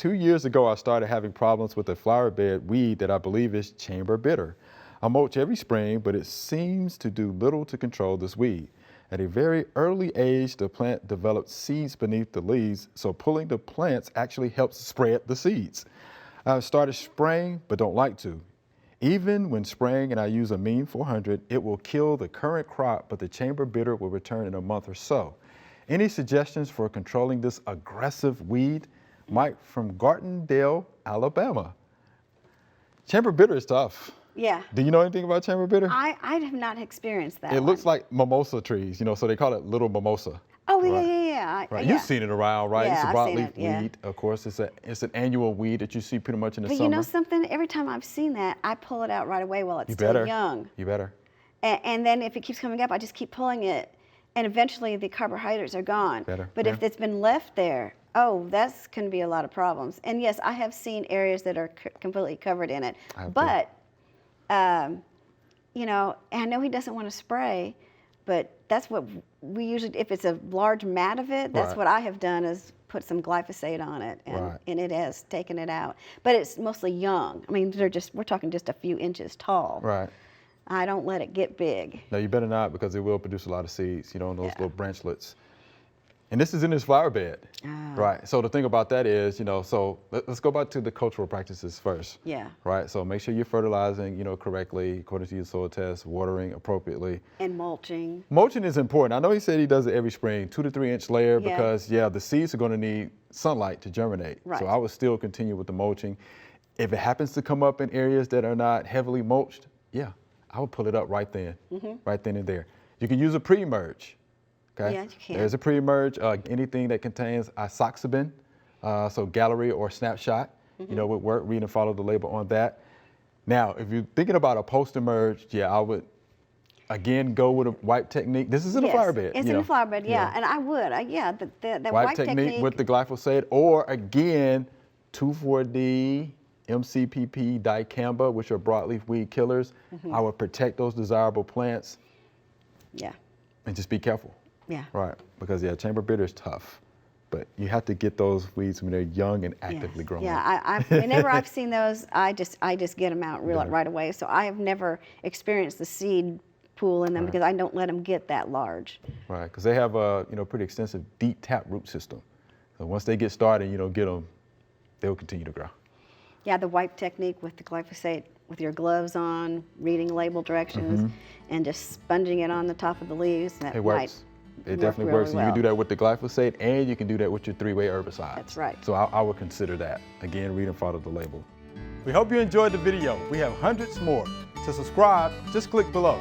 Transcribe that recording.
2 years ago, I started having problems with a flower bed weed that I believe is chamber bitter. I mulch every spring, but it seems to do little to control this weed. At a very early age, the plant develops seeds beneath the leaves, so pulling the plants actually helps spread the seeds. I've started spraying, but don't like to. Even when spraying and I use a mean 400, it will kill the current crop, but the chamber bitter will return in a month or so. Any suggestions for controlling this aggressive weed? Mike from Gardendale, Alabama. Chamber bitter is tough. Yeah. Do you know anything about chamber bitter? I have not experienced that. It looks like mimosa trees, so they call it little mimosa. Oh, right? yeah. Right. Yeah. You've seen it around, right? Yeah, It's a I've seen broadleaf it, yeah. weed. Of course, it's an annual weed that you see pretty much in the But summer. you know something? Every time I've seen that, I pull it out right away while it's still young. You better. And then if it keeps coming up, I just keep pulling it, and eventually the carbohydrates are gone. But if it's been left there, oh, that's going to be a lot of problems. And yes, I have seen areas that are completely covered in it. But, I know he doesn't want to spray, but that's what we usually, if it's a large mat of it, that's what I have done is put some glyphosate on it, and it has taken it out. But it's mostly young. I mean, we're talking just a few inches tall. Right. I don't let it get big. No, you better not, because it will produce a lot of seeds, those little branchlets. And this is in his flower bed, right? So the thing about that is, so let's go back to the cultural practices first. Yeah. Right, so make sure you're fertilizing, correctly, according to your soil test, watering appropriately. And mulching. Mulching is important. I know he said he does it every spring, 2 to 3 inch layer, because the seeds are gonna need sunlight to germinate. Right. So I would still continue with the mulching. If it happens to come up in areas that are not heavily mulched, I would pull it up right then, right then and there. You can use a pre-emerge. Okay? Yeah, you can. There's a pre-emerge, anything that contains isoxaben, so gallery or snapshot, would work. Read and follow the label on that. Now, if you're thinking about a post-emerge, I would, again, go with a wipe technique. This is in a flower bed. It's in a flower bed, and I would, the wipe technique with the glyphosate, or again, 2,4-D, MCPP, dicamba, which are broadleaf weed killers. I would protect those desirable plants. Yeah. And just be careful. Yeah. Right, because chamber bitter is tough, but you have to get those weeds when they're young and actively growing. Yeah, whenever I've seen those, I just get them out right away. So I have never experienced the seed pool in them because I don't let them get that large. Right, because they have a pretty extensive deep tap root system. So once they get started, get them, they'll continue to grow. Yeah, the wipe technique with the glyphosate, with your gloves on, reading label directions, and just sponging it on the top of the leaves. It works. It definitely works. And you can do that with the glyphosate, and you can do that with your 3-way herbicides. That's right. So I would consider that. Again, read and follow the label. We hope you enjoyed the video. We have hundreds more. To subscribe, just click below.